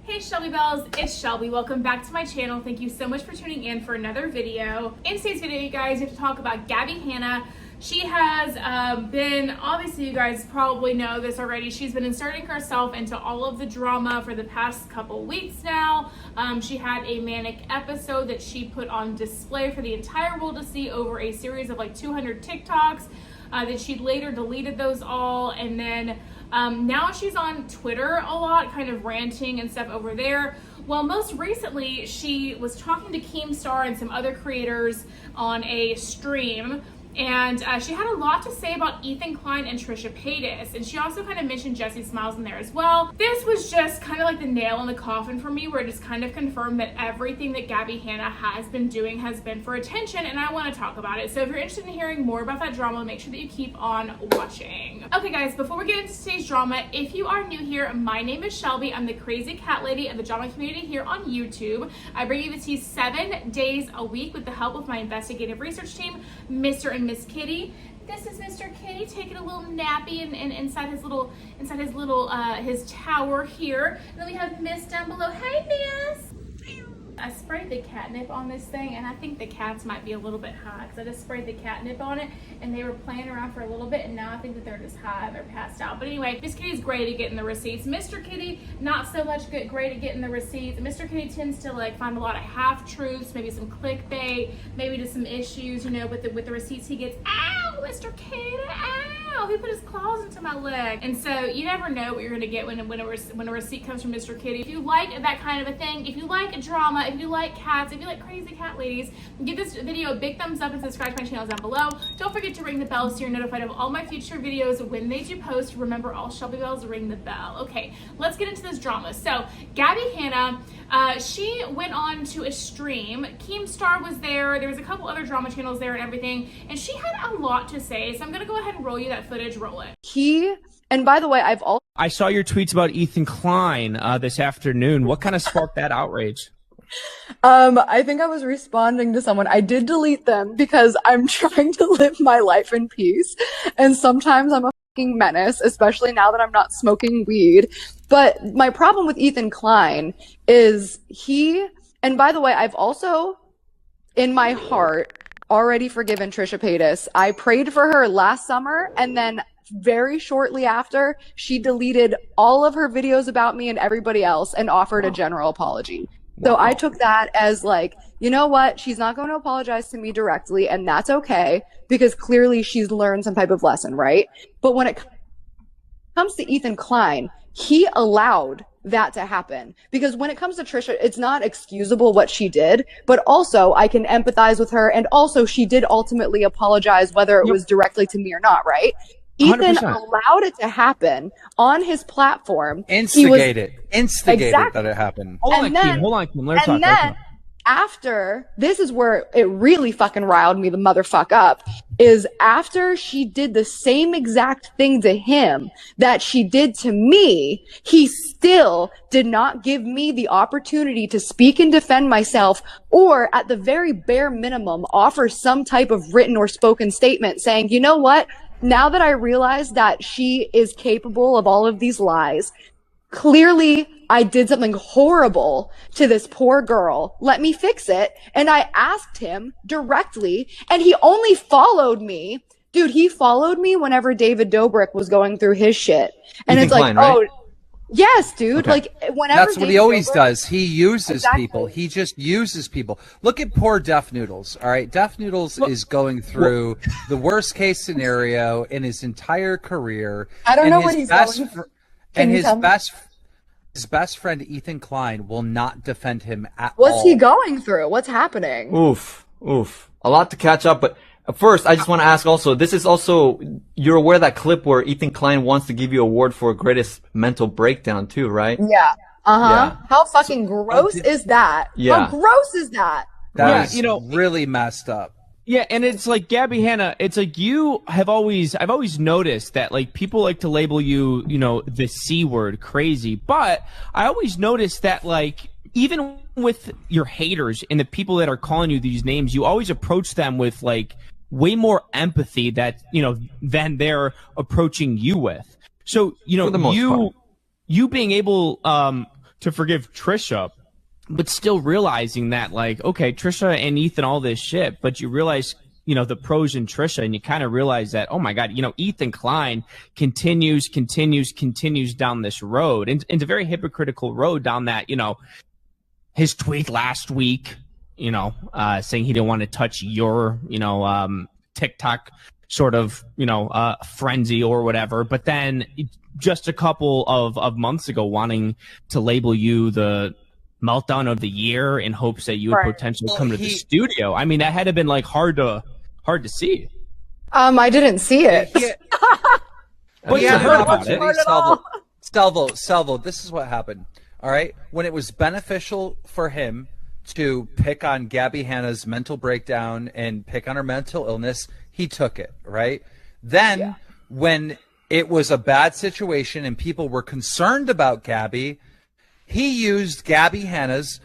Hey Shelby Bells, it's Shelby. Welcome back to my channel. Thank you so much for tuning in for another video. In today's video, you guys, we have to talk about Gabbie Hanna. She has been, obviously you guys probably know this already, she's been inserting herself into all of the drama for the past couple weeks now. She had a manic episode that she put on display for the entire world to see over a series of like 200 TikToks. That she later deleted those all, and then now she's on Twitter a lot, kind of ranting and stuff over there. Well, most recently, she was talking to Keemstar and some other creators on a stream, and she had a lot to say about Ethan Klein and Trisha Paytas, and she also kind of mentioned Jessie Smiles in there as well. This was just kind of like the nail in the coffin for me, where it just kind of confirmed that everything that Gabbie Hanna has been doing has been for attention, and I want to talk about it. So if you're interested in hearing more about that drama, make sure that you keep on watching. Okay guys, before we get into today's drama, if you are new here, my name is Shelby. I'm the crazy cat lady of the drama community here on YouTube. I bring you the tea 7 days a week with the help of my investigative research team, Mr. and Miss Kitty. This is Mr. Kitty taking a little nappy inside his tower here. And then we have Miss down below. Hey, Miss. I sprayed the catnip on this thing, and I think the cats might be a little bit high because I just sprayed the catnip on it, and they were playing around for a little bit, and now I think that they're just high, they're passed out. But anyway, Miss Kitty's great at getting the receipts. Mr. Kitty, not so much great at getting the receipts. Mr. Kitty tends to like find a lot of half-truths, maybe some clickbait, maybe just some issues, you know, with the receipts he gets. Ow, Mr. Kitty, ow! He put his claws into my leg. And so you never know what you're gonna get when a receipt comes from Mr. Kitty. If you like that kind of a thing, if you like drama, if you like cats, if you like crazy cat ladies, give this video a big thumbs up and subscribe to my channel down below. Don't forget to ring the bell so you're notified of all my future videos when they do post. Remember, all Shelby Bells ring the bell. Okay, let's get into this drama. So Gabbie Hanna, she went on to a stream. Keemstar was there. There was a couple other drama channels there and everything, and she had a lot to say. So I'm gonna go ahead and roll you that footage. Roll it. And by the way, I saw your tweets about Ethan Klein this afternoon. What kind of sparked that outrage? I think I was responding to someone. I did delete them because I'm trying to live my life in peace. And sometimes I'm a fucking menace, especially now that I'm not smoking weed. But my problem with Ethan Klein is and by the way, I've also, in my heart, already forgiven Trisha Paytas. I prayed for her last summer, and then very shortly after, she deleted all of her videos about me and everybody else and offered a general apology. So I took that as like, you know what? She's not going to apologize to me directly, and that's okay, because clearly she's learned some type of lesson, right? But when it comes to Ethan Klein, he allowed that to happen, because when it comes to Trisha, it's not excusable what she did, but also I can empathize with her, and also she did ultimately apologize, whether it was directly to me or not, right? Ethan 100%. allowed it to happen on his platform. Instigated Exactly. that it happened. Hold on, Keem. Let her talk. And then after, this is where it really fucking riled me the motherfuck up, is after she did the same exact thing to him that she did to me, he still did not give me the opportunity to speak and defend myself, or at the very bare minimum, offer some type of written or spoken statement saying, you know what? Now that I realize that she is capable of all of these lies, clearly I did something horrible to this poor girl. Let me fix it. And I asked him directly, and he only followed me. Dude, he followed me whenever David Dobrik was going through his shit. And it's like, right? Yes, dude. Okay. Like, whenever That's what he always does. He uses Exactly. people. He just uses people. Look at poor Deaf Noodles. All right, Deaf Noodles is going through the worst case scenario in his entire career. I don't know what he's going through. And his best friend Ethan Klein will not defend him at all. What's he going through? What's happening? Oof. A lot to catch up, but first, I just want to ask also, this is also, you're aware of that clip where Ethan Klein wants to give you an award for greatest mental breakdown too, right? Yeah. Yeah. How fucking gross is that? Yeah. How gross is that? That is really messed up. Yeah, and it's like, Gabbie Hanna, it's like I've always noticed that like people like to label you, you know, the C word, crazy, but I always noticed that like even with your haters and the people that are calling you these names, you always approach them with like way more empathy that, you know, than they're approaching you with. So, you know, you being able to forgive Trisha, but still realizing that, like, okay, Trisha and Ethan, all this shit, but you realize, you know, the pros in Trisha, and you kind of realize that, oh my God, you know, Ethan Klein continues down this road, and it's a very hypocritical road down that, you know, his tweet last week, you know, saying he didn't want to touch your, you know, TikTok sort of, you know, frenzy or whatever, but then just a couple of months ago wanting to label you the meltdown of the year in hopes that you would potentially come to the studio. I mean, that had to been like hard to see. I didn't see it. But yeah, heard about it. Salvo, this is what happened. All right. When it was beneficial for him to pick on Gabbie Hanna's mental breakdown and pick on her mental illness, he took it, right? Then when it was a bad situation and people were concerned about Gabbie, he used Gabbie Hanna's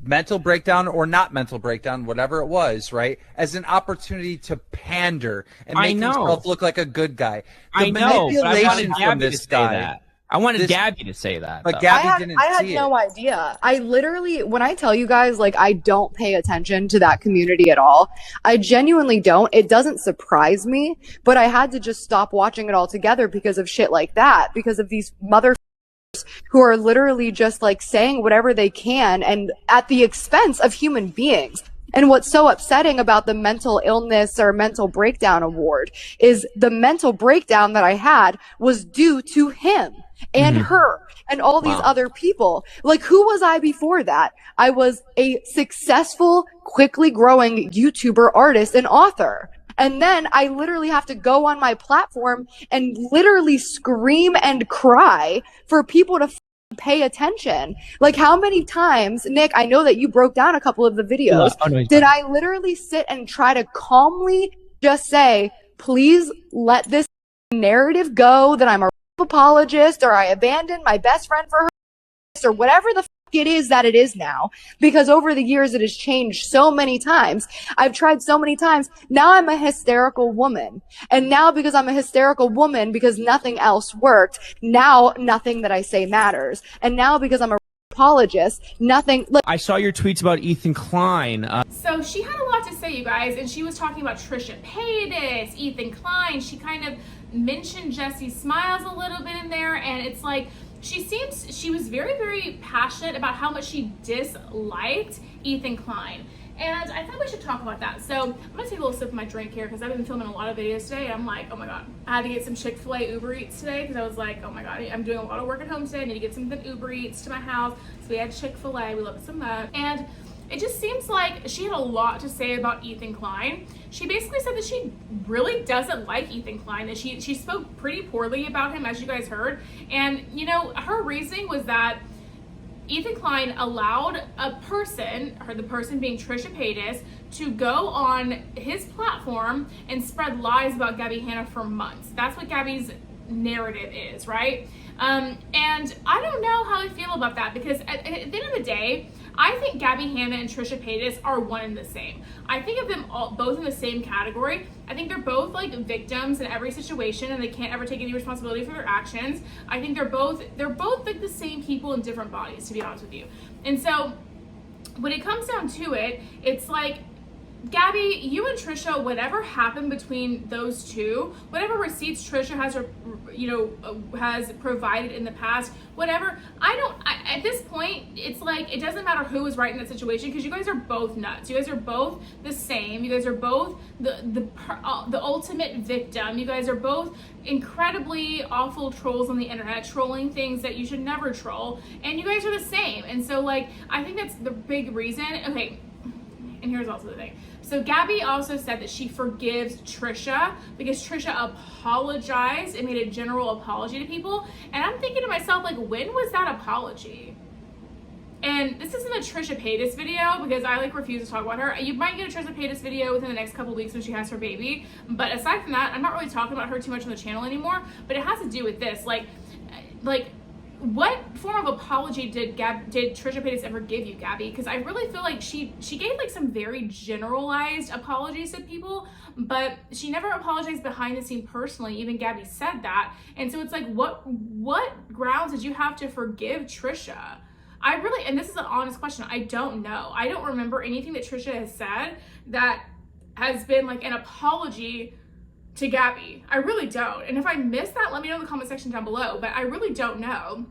mental breakdown or not mental breakdown, whatever it was, right, as an opportunity to pander and make himself look like a good guy. I know, but I wanted Gabbie to say that. I wanted Gabbie to say that. But Gabbie didn't I had no idea. I literally, when I tell you guys, like, I don't pay attention to that community at all. I genuinely don't. It doesn't surprise me, but I had to just stop watching it altogether because of shit like that, because of these who are literally just like saying whatever they can and at the expense of human beings. And what's so upsetting about the mental illness or mental breakdown award is the mental breakdown that I had was due to him and her and all these other people. Like, who was I before that? I was a successful, quickly growing YouTuber, artist, and author. And then I literally have to go on my platform and literally scream and cry for people to pay attention. Like, how many times, Nick, I know that you broke down a couple of the videos. Did I literally sit and try to calmly just say, please let this narrative go that I'm a apologist or I abandoned my best friend for her or whatever the it is that it is now, because over the years it has changed so many times. I've tried so many times. Now I'm a hysterical woman. And now because I'm a hysterical woman, because nothing else worked, now nothing that I say matters. And now because I'm a apologist, nothing. Look, I saw your tweets about Ethan Klein. So she had a lot to say, you guys, and she was talking about Trisha Paytas, Ethan Klein. She kind of mentioned Jessie Smiles a little bit in there, and it's like, she was very, very passionate about how much she disliked Ethan Klein. And I thought we should talk about that. So I'm gonna take a little sip of my drink here because I've been filming a lot of videos today. And I'm like, oh my God, I had to get some Chick-fil-A Uber Eats today because I was like, oh my God, I'm doing a lot of work at home today. I need to get something Uber Eats to my house. So we had Chick-fil-A, we love it so much. And it just seems like she had a lot to say about Ethan Klein. She basically said that she really doesn't like Ethan Klein, that she spoke pretty poorly about him, as you guys heard. And, you know, her reasoning was that Ethan Klein allowed a person, the person being Trisha Paytas, to go on his platform and spread lies about Gabbie Hanna for months. That's what Gabbie's narrative is, right? And I don't know how I feel about that, because at the end of the day, I think Gabbie Hanna and Trisha Paytas are one and the same. I think of them all, both in the same category. I think they're both like victims in every situation, and they can't ever take any responsibility for their actions. I think they're both like the same people in different bodies, to be honest with you. And so when it comes down to it, it's like, Gabbie, you and Trisha, whatever happened between those two, whatever receipts Trisha has provided in the past, whatever, at this point, it's like, it doesn't matter who was right in that situation, because you guys are both nuts. You guys are both the same. You guys are both the ultimate victim. You guys are both incredibly awful trolls on the internet, trolling things that you should never troll, and you guys are the same. And so, like, I think that's the big reason. Okay, and here's also the thing. So Gabbie also said that she forgives Trisha because Trisha apologized and made a general apology to people. And I'm thinking to myself, like, when was that apology? And this isn't a Trisha Paytas video because I refuse to talk about her. You might get a Trisha Paytas video within the next couple weeks when she has her baby. But aside from that, I'm not really talking about her too much on the channel anymore. But it has to do with this. Like what form of apology did Trisha Paytas ever give you, Gabbie? Because I really feel like she gave like some very generalized apologies to people, but she never apologized behind the scene personally. Even Gabbie said that. And so it's like, what grounds did you have to forgive Trisha? And this is an honest question, I don't know. I don't remember anything that Trisha has said that has been like an apology to Gabbie. I really don't. And if I missed that, let me know in the comment section down below, but I really don't know.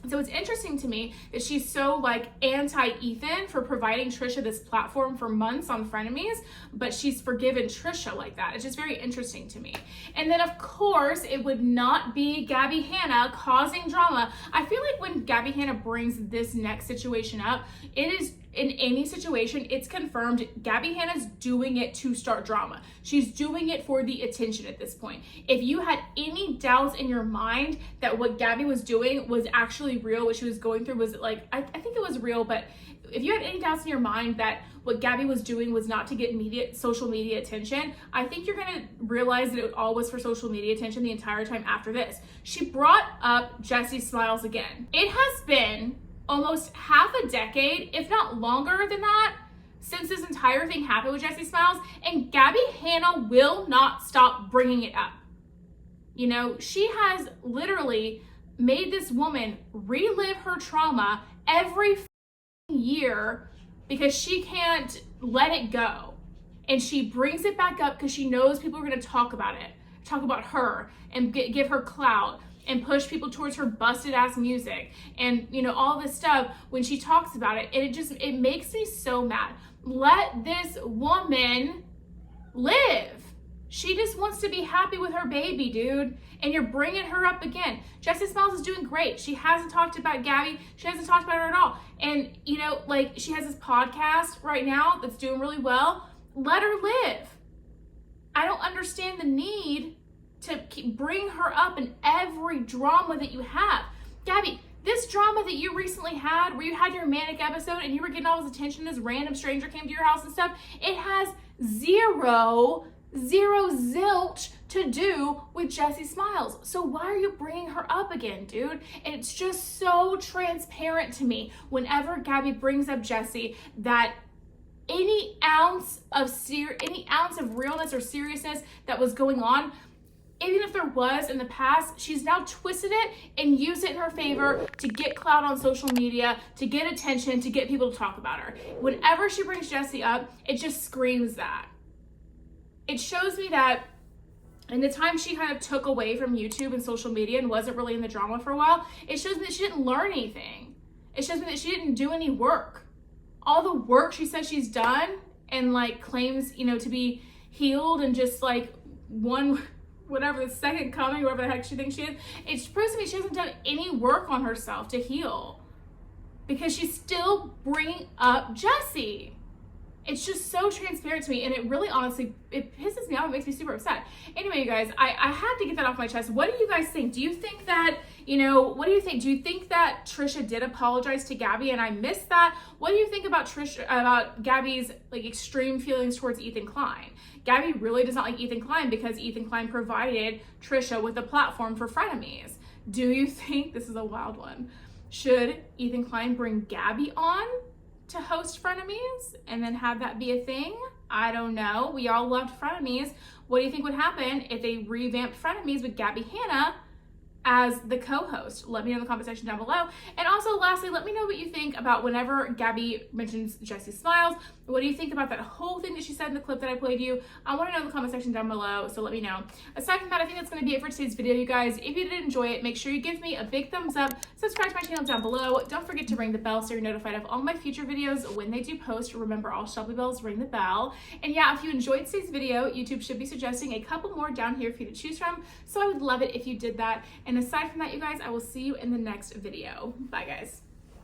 So it's interesting to me that she's so like anti-Ethan for providing Trisha this platform for months on Frenemies, but she's forgiven Trisha like that. It's just very interesting to me. And then of course, it would not be Gabbie Hanna causing drama. I feel like when Gabbie Hanna brings this next situation up, it is, in any situation, it's confirmed Gabbie Hanna's doing it to start drama. She's doing it for the attention at this point. If you had any doubts in your mind that what Gabbie was doing was actually real, what she was going through was like, I think it was real, but if you had any doubts in your mind that what Gabbie was doing was not to get social media attention, I think you're gonna realize that it all was for social media attention the entire time after this. She brought up Jessie Smiles again. It has been almost half a decade, if not longer than that, since this entire thing happened with Jessie Smiles, and Gabbie Hanna will not stop bringing it up. You know, she has literally made this woman relive her trauma every year because she can't let it go. And she brings it back up because she knows people are going to talk about it, talk about her, and give her clout, and push people towards her busted ass music, and you know, all this stuff when she talks about it. And it makes me so mad. Let this woman live. She just wants to be happy with her baby, dude. And you're bringing her up again. Jessie Smiles is doing great. She hasn't talked about Gabbie. She hasn't talked about her at all. And you know, like, she has this podcast right now that's doing really well. Let her live. I don't understand the need to bring her up in every drama that you have. Gabbie, this drama that you recently had, where you had your manic episode and you were getting all this attention, this random stranger came to your house and stuff, it has zero zilch to do with Jessie Smiles. So why are you bringing her up again, dude? And it's just so transparent to me whenever Gabbie brings up Jessie that any ounce of realness or seriousness that was going on, even if there was in the past, she's now twisted it and used it in her favor to get clout on social media, to get attention, to get people to talk about her. Whenever she brings Jessie up, it just screams that. It shows me that in the time she kind of took away from YouTube and social media and wasn't really in the drama for a while, it shows me that she didn't learn anything. It shows me that she didn't do any work. All the work she says she's done and like claims, you know, to be healed and just like whatever, the second coming, whatever the heck she thinks she is, it proves to me she hasn't done any work on herself to heal because she's still bringing up Jessie. It's just so transparent to me, and it really, honestly, it pisses me off. It makes me super upset. Anyway, you guys, I had to get that off my chest. What do you guys think? Do you think that, you know, what do you think? Do you think that Trisha did apologize to Gabbie and I missed that? What do you think about Gabbie's like extreme feelings towards Ethan Klein? Gabbie really does not like Ethan Klein because Ethan Klein provided Trisha with a platform for frenemies. Do you think, this is a wild one, should Ethan Klein bring Gabbie on to host frenemies and then have that be a thing? I don't know. We all loved frenemies. What do you think would happen if they revamped frenemies with Gabbie Hanna as the co-host? Let me know in the comment section down below. And also, lastly, let me know what you think about whenever Gabbie mentions Jessie Smiles. What do you think about that whole thing that she said in the clip that I played you? I want to know in the comment section down below, so let me know. Aside from that, I think that's going to be it for today's video, you guys. If you did enjoy it, make sure you give me a big thumbs up, subscribe to my channel down below. Don't forget to ring the bell so you're notified of all my future videos when they do post. Remember, all Shelby bells ring the bell. And yeah, if you enjoyed today's video, YouTube should be suggesting a couple more down here for you to choose from, so I would love it if you did that. And aside from that, you guys, I will see you in the next video. Bye, guys.